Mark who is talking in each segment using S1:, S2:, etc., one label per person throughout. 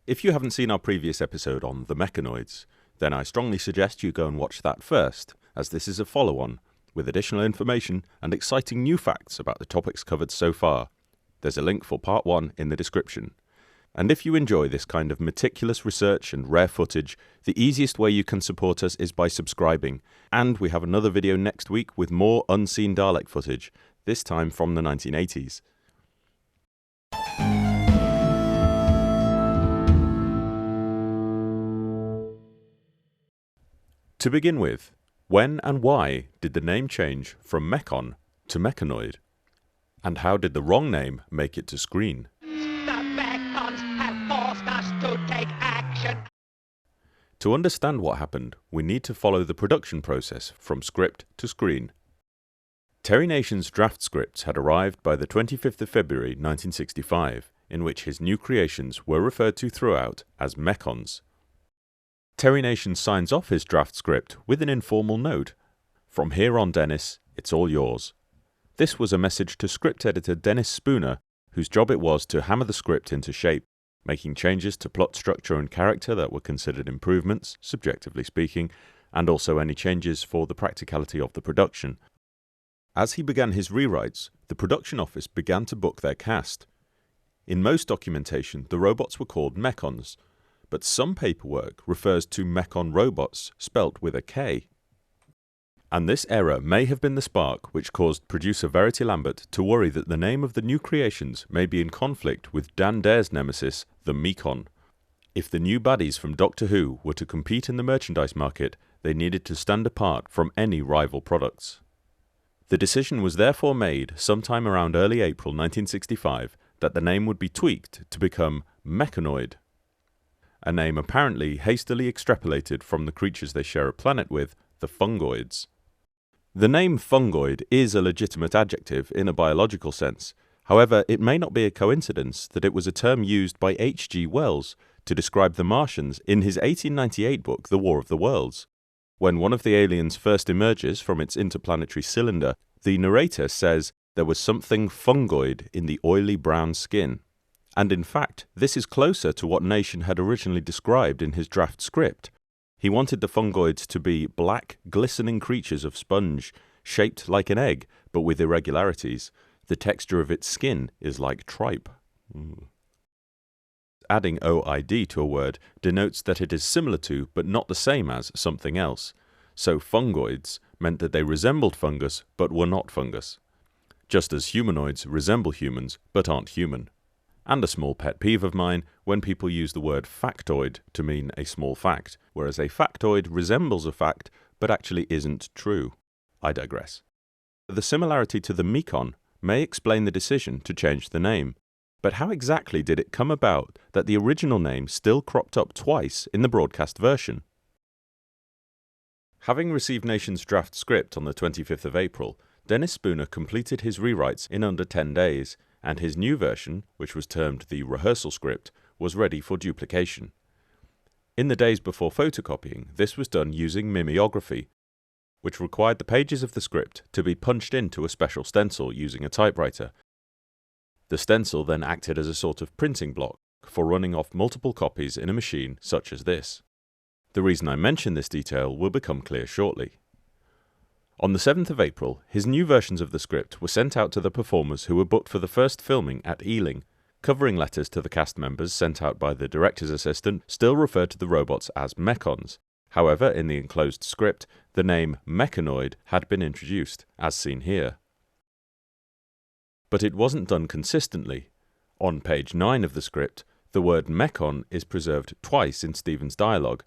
S1: If you haven't seen our previous episode on the Mechonoids, then I strongly suggest you go and watch that first, as this is a follow-on, with additional information and exciting new facts about the topics covered so far. There's a link for part 1 in the description. And if you enjoy this kind of meticulous research and rare footage, the easiest way you can support us is by subscribing. And we have another video next week with more unseen Dalek footage, this time from the 1980s. To begin with, when and why did the name change from Mechon to Mechonoid? And how did the wrong name make it to screen?
S2: To take action.
S1: To understand what happened, we need to follow the production process from script to screen. Terry Nation's draft scripts had arrived by the 25th of February 1965, in which his new creations were referred to throughout as Mechons. Terry Nation signs off his draft script with an informal note: "From here on, Dennis, it's all yours." This was a message to script editor Dennis Spooner, whose job it was to hammer the script into shape, making changes to plot structure and character that were considered improvements, subjectively speaking, and also any changes for the practicality of the production. As he began his rewrites, the production office began to book their cast. In most documentation, the robots were called Mechons, but some paperwork refers to Mechon robots, spelt with a K. And this error may have been the spark which caused producer Verity Lambert to worry that the name of the new creations may be in conflict with Dan Dare's nemesis, the Mechon. If the new baddies from Doctor Who were to compete in the merchandise market, they needed to stand apart from any rival products. The decision was therefore made sometime around early April 1965 that the name would be tweaked to become Mechonoid, a name apparently hastily extrapolated from the creatures they share a planet with, the Fungoids. The name fungoid is a legitimate adjective in a biological sense. However, it may not be a coincidence that it was a term used by H.G. Wells to describe the Martians in his 1898 book, The War of the Worlds. When one of the aliens first emerges from its interplanetary cylinder, the narrator says there was something fungoid in the oily brown skin. And in fact, this is closer to what Nation had originally described in his draft script. He wanted the fungoids to be black, glistening creatures of sponge, shaped like an egg, but with irregularities. The texture of its skin is like tripe. Adding OID to a word denotes that it is similar to, but not the same as, something else. So fungoids meant that they resembled fungus, but were not fungus. Just as humanoids resemble humans, but aren't human. And a small pet peeve of mine when people use the word factoid to mean a small fact, whereas a factoid resembles a fact but actually isn't true. I digress. The similarity to the Mechon may explain the decision to change the name, but how exactly did it come about that the original name still cropped up twice in the broadcast version? Having received Nation's draft script on the 25th of April, Dennis Spooner completed his rewrites in under 10 days, and his new version, which was termed the rehearsal script, was ready for duplication. In the days before photocopying, this was done using mimeography, which required the pages of the script to be punched into a special stencil using a typewriter. The stencil then acted as a sort of printing block for running off multiple copies in a machine such as this. The reason I mention this detail will become clear shortly. On the 7th of April, his new versions of the script were sent out to the performers who were booked for the first filming at Ealing. Covering letters to the cast members sent out by the director's assistant still referred to the robots as Mechons. However, in the enclosed script, the name Mechonoid had been introduced, as seen here. But it wasn't done consistently. On page 9 of the script, the word Mechon is preserved twice in Stephen's dialogue,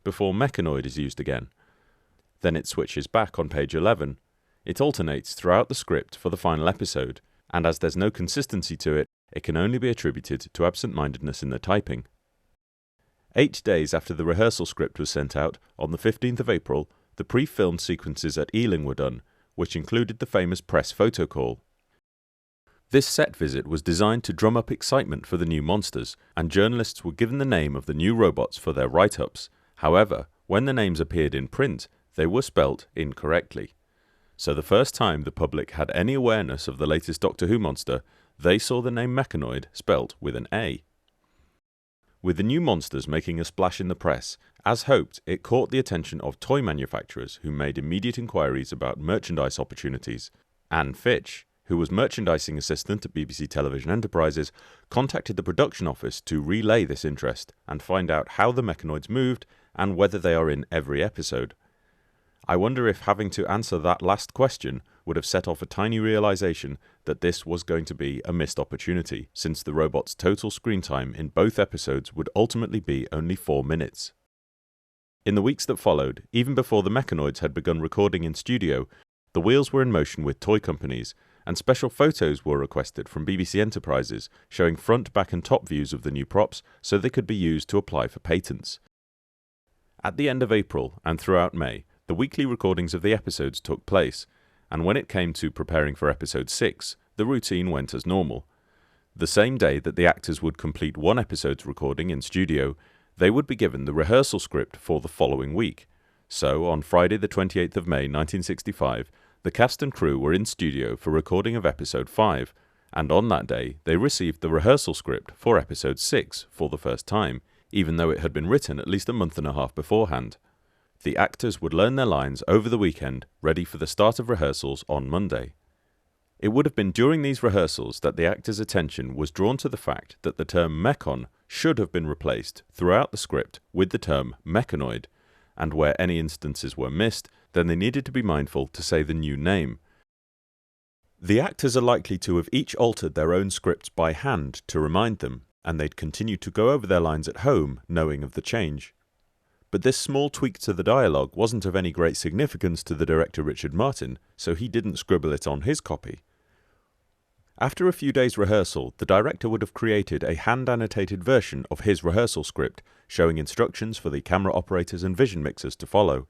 S1: before Mechonoid is used again. Then it switches back on page 11. It alternates throughout the script for the final episode, and as there's no consistency to it, it can only be attributed to absent-mindedness in the typing. 8 days after the rehearsal script was sent out, on the 15th of April, the pre-filmed sequences at Ealing were done, which included the famous press photo call. This set visit was designed to drum up excitement for the new monsters, and journalists were given the name of the new robots for their write-ups. However, when the names appeared in print, they were spelt incorrectly. So the first time the public had any awareness of the latest Doctor Who monster, they saw the name Mechonoid spelt with an A. With the new monsters making a splash in the press, as hoped, it caught the attention of toy manufacturers who made immediate inquiries about merchandise opportunities. Anne Fitch, who was merchandising assistant at BBC Television Enterprises, contacted the production office to relay this interest and find out how the Mechonoids moved and whether they are in every episode. I wonder if having to answer that last question would have set off a tiny realization that this was going to be a missed opportunity, since the robot's total screen time in both episodes would ultimately be only 4 minutes. In the weeks that followed, even before the Mechonoids had begun recording in studio, the wheels were in motion with toy companies, and special photos were requested from BBC Enterprises showing front, back and top views of the new props so they could be used to apply for patents. At the end of April and throughout May, the weekly recordings of the episodes took place, and when it came to preparing for episode 6, the routine went as normal. The same day that the actors would complete one episode's recording in studio, they would be given the rehearsal script for the following week. So, on Friday the 28th of May 1965, the cast and crew were in studio for recording of episode 5, and on that day they received the rehearsal script for episode 6 for the first time, even though it had been written at least a month and a half beforehand. The actors would learn their lines over the weekend, ready for the start of rehearsals on Monday. It would have been during these rehearsals that the actors' attention was drawn to the fact that the term Mechon should have been replaced throughout the script with the term Mechonoid, and where any instances were missed, then they needed to be mindful to say the new name. The actors are likely to have each altered their own scripts by hand to remind them, and they'd continue to go over their lines at home, knowing of the change. But this small tweak to the dialogue wasn't of any great significance to the director Richard Martin, so he didn't scribble it on his copy. After a few days' rehearsal, the director would have created a hand-annotated version of his rehearsal script, showing instructions for the camera operators and vision mixers to follow.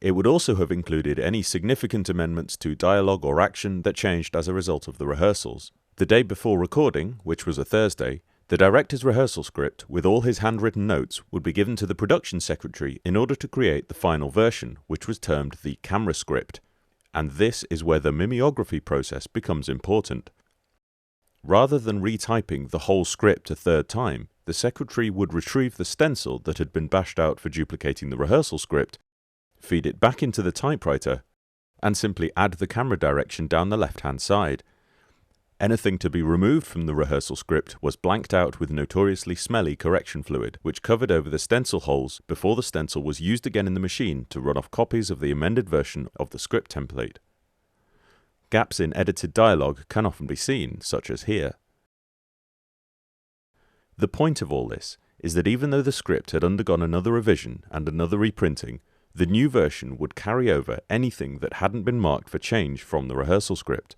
S1: It would also have included any significant amendments to dialogue or action that changed as a result of the rehearsals. The day before recording, which was a Thursday, the director's rehearsal script, with all his handwritten notes, would be given to the production secretary in order to create the final version, which was termed the camera script. And this is where the mimeography process becomes important. Rather than retyping the whole script a third time, the secretary would retrieve the stencil that had been bashed out for duplicating the rehearsal script, feed it back into the typewriter, and simply add the camera direction down the left-hand side. Anything to be removed from the rehearsal script was blanked out with notoriously smelly correction fluid, which covered over the stencil holes before the stencil was used again in the machine to run off copies of the amended version of the script template. Gaps in edited dialogue can often be seen, such as here. The point of all this is that even though the script had undergone another revision and another reprinting, the new version would carry over anything that hadn't been marked for change from the rehearsal script.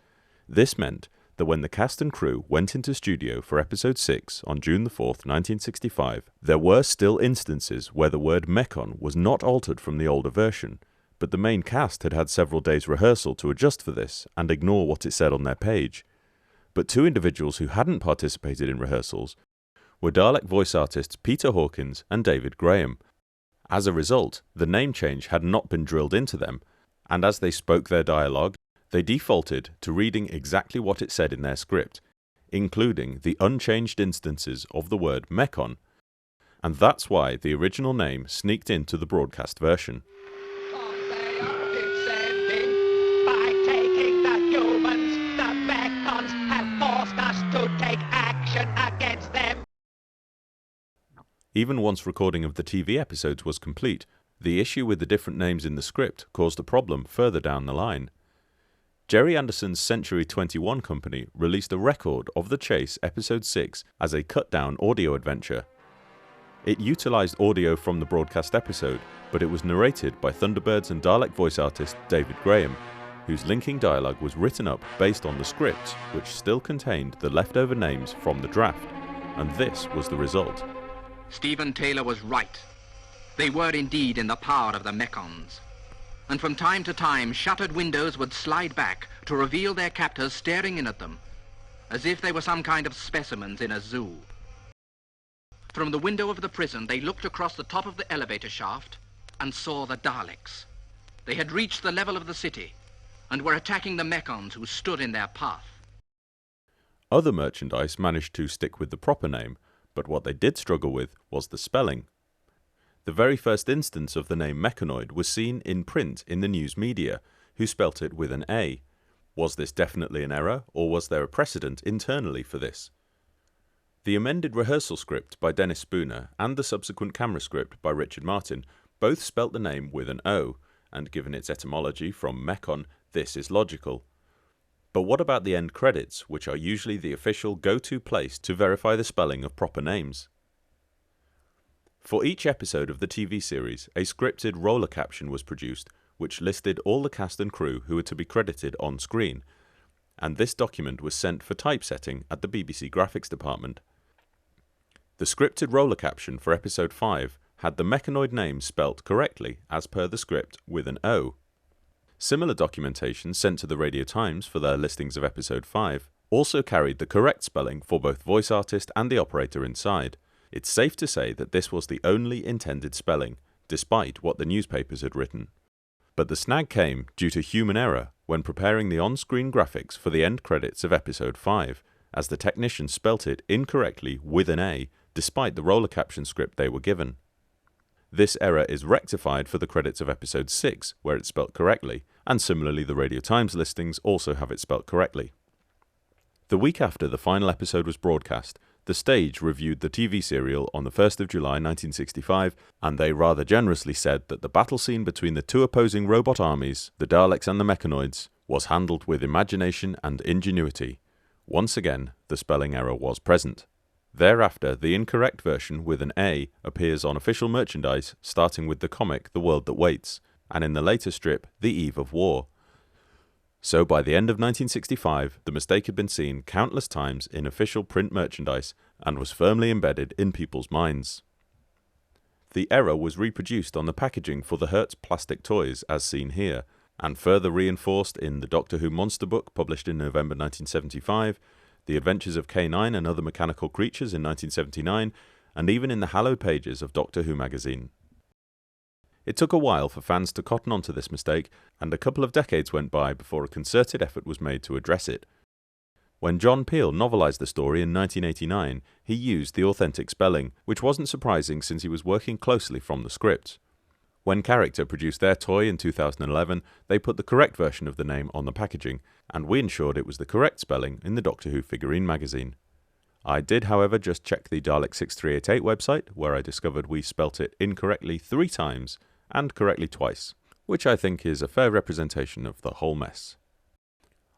S1: This meant that when the cast and crew went into studio for episode 6 on June 4th, 1965, there were still instances where the word Mechon was not altered from the older version, but the main cast had had several days' rehearsal to adjust for this and ignore what it said on their page. But two individuals who hadn't participated in rehearsals were Dalek voice artists Peter Hawkins and David Graham. As a result, the name change had not been drilled into them, and as they spoke their dialogue, they defaulted to reading exactly what it said in their script, including the unchanged instances of the word Mechon, and that's why the original name sneaked into the broadcast version.
S2: They are descending. By taking the humans, the Mechons have forced us to take action against them.
S1: Even once recording of the TV episodes was complete, the issue with the different names in the script caused a problem further down the line. Jerry Anderson's Century 21 company released a record of The Chase Episode 6 as a cut-down audio adventure. It utilized audio from the broadcast episode, but it was narrated by Thunderbirds and Dalek voice artist David Graham, whose linking dialogue was written up based on the script, which still contained the leftover names from the draft, and this was the result.
S3: Stephen Taylor was right. They were indeed in the power of the Mechons. And from time to time, shuttered windows would slide back to reveal their captors staring in at them, as if they were some kind of specimens in a zoo. From the window of the prison, they looked across the top of the elevator shaft and saw the Daleks. They had reached the level of the city and were attacking the Mechons who stood in their path.
S1: Other merchandise managed to stick with the proper name, but what they did struggle with was the spelling. The very first instance of the name Mechonoid was seen in print in the news media, who spelt it with an A. Was this definitely an error, or was there a precedent internally for this? The amended rehearsal script by Dennis Spooner and the subsequent camera script by Richard Martin both spelt the name with an O, and given its etymology from Mechon, this is logical. But what about the end credits, which are usually the official go-to place to verify the spelling of proper names? For each episode of the TV series, a scripted roller caption was produced, which listed all the cast and crew who were to be credited on screen, and this document was sent for typesetting at the BBC Graphics Department. The scripted roller caption for episode 5 had the Mechonoid name spelt correctly as per the script with an O. Similar documentation sent to the Radio Times for their listings of episode 5 also carried the correct spelling for both voice artist and the operator inside. It's safe to say that this was the only intended spelling, despite what the newspapers had written. But the snag came due to human error when preparing the on-screen graphics for the end credits of episode 5, as the technician spelt it incorrectly with an A, despite the roller caption script they were given. This error is rectified for the credits of episode 6, where it's spelt correctly, and similarly the Radio Times listings also have it spelt correctly. The week after the final episode was broadcast, The Stage reviewed the TV serial on the 1st of July 1965, and they rather generously said that the battle scene between the two opposing robot armies, the Daleks and the Mechonoids, was handled with imagination and ingenuity. Once again, the spelling error was present. Thereafter, the incorrect version with an A appears on official merchandise, starting with the comic The World That Waits, and in the later strip, The Eve of War. So by the end of 1965, the mistake had been seen countless times in official print merchandise and was firmly embedded in people's minds. The error was reproduced on the packaging for the Hertz plastic toys as seen here, and further reinforced in the Doctor Who Monster book published in November 1975, The Adventures of K9 and Other Mechanical Creatures in 1979, and even in the hallowed pages of Doctor Who magazine. It took a while for fans to cotton onto this mistake, and a couple of decades went by before a concerted effort was made to address it. When John Peel novelised the story in 1989, he used the authentic spelling, which wasn't surprising since he was working closely from the script. When Character produced their toy in 2011, they put the correct version of the name on the packaging, and we ensured it was the correct spelling in the Doctor Who figurine magazine. I did, however, just check the Dalek 6388 website, where I discovered we spelt it incorrectly 3 times, and correctly twice, which I think is a fair representation of the whole mess.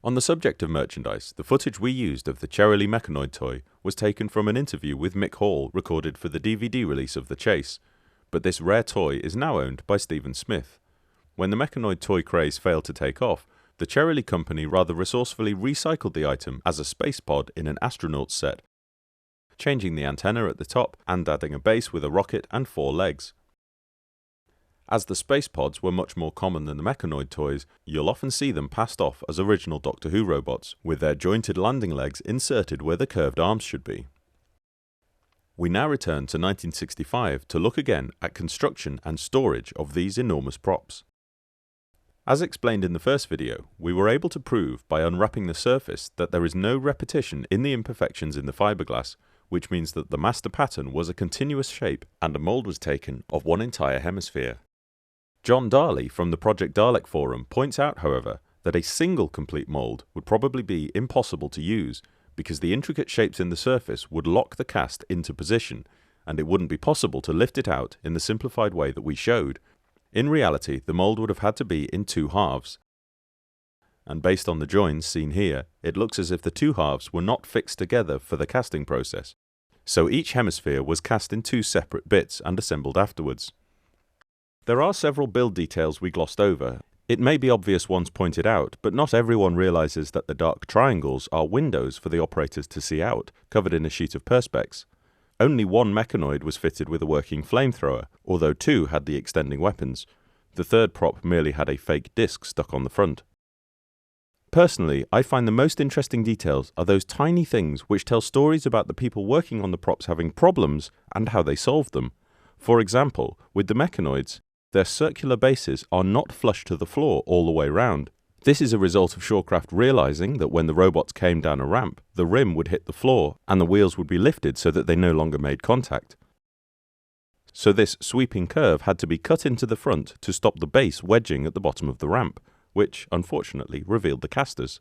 S1: On the subject of merchandise, the footage we used of the Cherry Mechonoid toy was taken from an interview with Mick Hall recorded for the DVD release of The Chase, but this rare toy is now owned by Stephen Smith. When the Mechonoid toy craze failed to take off, the Cherry company rather resourcefully recycled the item as a space pod in an astronaut set, changing the antenna at the top and adding a base with a rocket and 4 legs. As the space pods were much more common than the Mechonoid toys, you'll often see them passed off as original Doctor Who robots, with their jointed landing legs inserted where the curved arms should be. We now return to 1965 to look again at construction and storage of these enormous props. As explained in the first video, we were able to prove by unwrapping the surface that there is no repetition in the imperfections in the fiberglass, which means that the master pattern was a continuous shape and a mould was taken of one entire hemisphere. John Darley from the Project Dalek forum points out, however, that a single complete mould would probably be impossible to use because the intricate shapes in the surface would lock the cast into position, and it wouldn't be possible to lift it out in the simplified way that we showed. In reality, the mould would have had to be in 2 halves. And based on the joins seen here, it looks as if the 2 halves were not fixed together for the casting process. So each hemisphere was cast in 2 separate bits and assembled afterwards. There are several build details we glossed over. It may be obvious once pointed out, but not everyone realises that the dark triangles are windows for the operators to see out, covered in a sheet of perspex. Only 1 Mechonoid was fitted with a working flamethrower, although 2 had the extending weapons. The third prop merely had a fake disc stuck on the front. Personally, I find the most interesting details are those tiny things which tell stories about the people working on the props having problems and how they solved them. For example, with the Mechonoids, their circular bases are not flush to the floor all the way round. This is a result of Shorecraft realizing that when the robots came down a ramp, the rim would hit the floor and the wheels would be lifted so that they no longer made contact. So this sweeping curve had to be cut into the front to stop the base wedging at the bottom of the ramp, which unfortunately revealed the casters.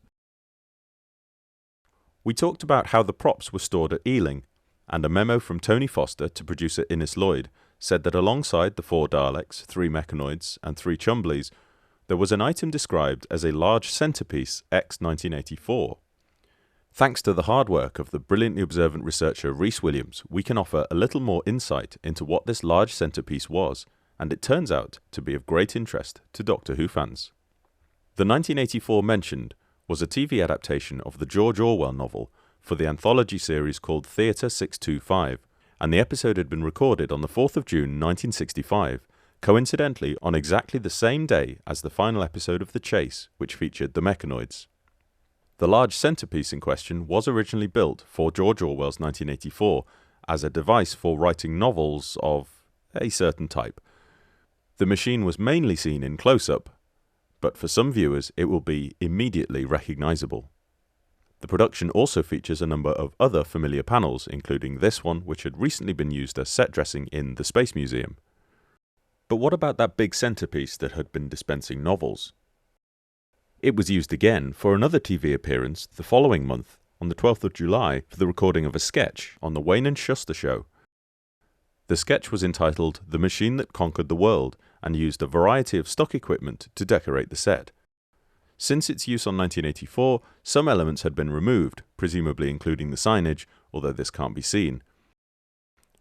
S1: We talked about how the props were stored at Ealing, and a memo from Tony Foster to producer Innes Lloyd said that alongside the 4 Daleks, 3 Mechonoids and 3 Chumbleys, there was an item described as a large centrepiece X-1984. Thanks to the hard work of the brilliantly observant researcher Rhys Williams, we can offer a little more insight into what this large centrepiece was, and it turns out to be of great interest to Doctor Who fans. The 1984 mentioned was a TV adaptation of the George Orwell novel for the anthology series called Theatre 625, and the episode had been recorded on the 4th of June 1965, coincidentally on exactly the same day as the final episode of The Chase, which featured the Mechonoids. The large centrepiece in question was originally built for George Orwell's 1984 as a device for writing novels of a certain type. The machine was mainly seen in close-up, but for some viewers it will be immediately recognisable. The production also features a number of other familiar panels, including this one which had recently been used as set dressing in the Space Museum. But what about that big centrepiece that had been dispensing novels? It was used again for another TV appearance the following month, on the 12th of July, for the recording of a sketch on the Wayne and Shuster Show. The sketch was entitled The Machine That Conquered the World and used a variety of stock equipment to decorate the set. Since its use on 1984, some elements had been removed, presumably including the signage, although this can't be seen.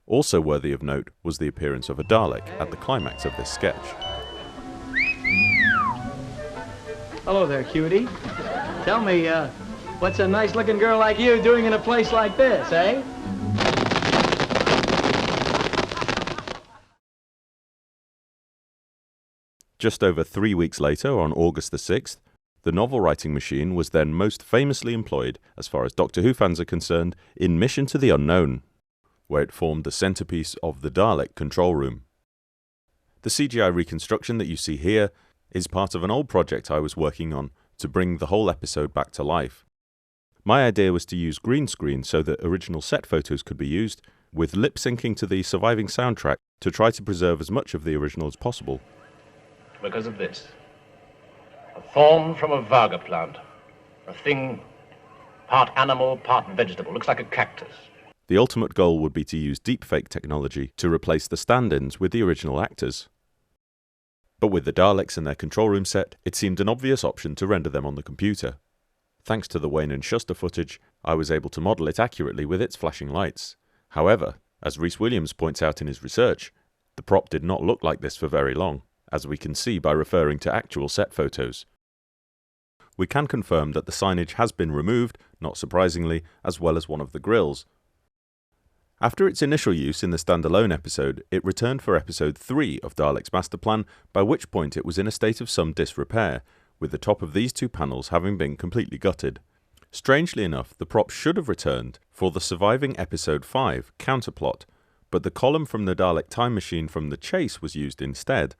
S1: Also worthy of note was the appearance of a Dalek at the climax of this sketch.
S4: Hello there, cutie. Tell me, what's a nice-looking girl like you doing in a place like this, eh?
S1: Just over 3 weeks later, on August the 6th, the novel-writing machine was then most famously employed, as far as Doctor Who fans are concerned, in Mission to the Unknown, where it formed the centrepiece of the Dalek control room. The CGI reconstruction that you see here is part of an old project I was working on to bring the whole episode back to life. My idea was to use green screen so that original set photos could be used, with lip syncing to the surviving soundtrack to try to preserve as much of the original as possible.
S5: Because of this. A thorn from a varga plant. A thing part animal, part vegetable. Looks like a cactus.
S1: The ultimate goal would be to use deepfake technology to replace the stand-ins with the original actors. But with the Daleks and their control room set, it seemed an obvious option to render them on the computer. Thanks to the Wayne and Shuster footage, I was able to model it accurately with its flashing lights. However, as Rhys Williams points out in his research, the prop did not look like this for very long, as we can see by referring to actual set photos. We can confirm that the signage has been removed, not surprisingly, as well as one of the grills. After its initial use in the standalone episode, it returned for episode 3 of Dalek's Master Plan, by which point it was in a state of some disrepair, with the top of these 2 panels having been completely gutted. Strangely enough, the prop should have returned for the surviving episode 5, Counterplot, but the column from the Dalek time machine from The Chase was used instead.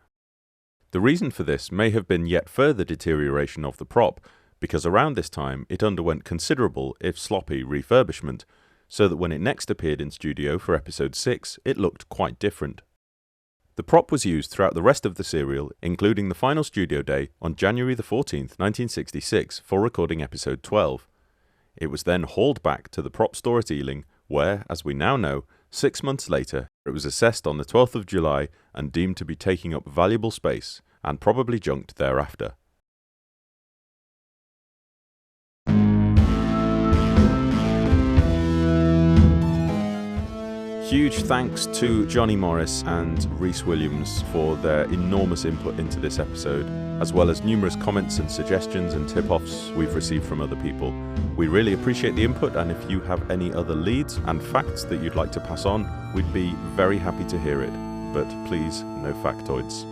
S1: The reason for this may have been yet further deterioration of the prop, because around this time it underwent considerable, if sloppy, refurbishment, so that when it next appeared in studio for episode 6, it looked quite different. The prop was used throughout the rest of the serial, including the final studio day on January the 14th, 1966, for recording episode 12. It was then hauled back to the prop store at Ealing, where, as we now know, 6 months later, it was assessed on the 12th of July and deemed to be taking up valuable space, and probably junked thereafter. Huge thanks to Johnny Morris and Rhys Williams for their enormous input into this episode, as well as numerous comments and suggestions and tip-offs we've received from other people. We really appreciate the input, and if you have any other leads and facts that you'd like to pass on, we'd be very happy to hear it. But please, no factoids.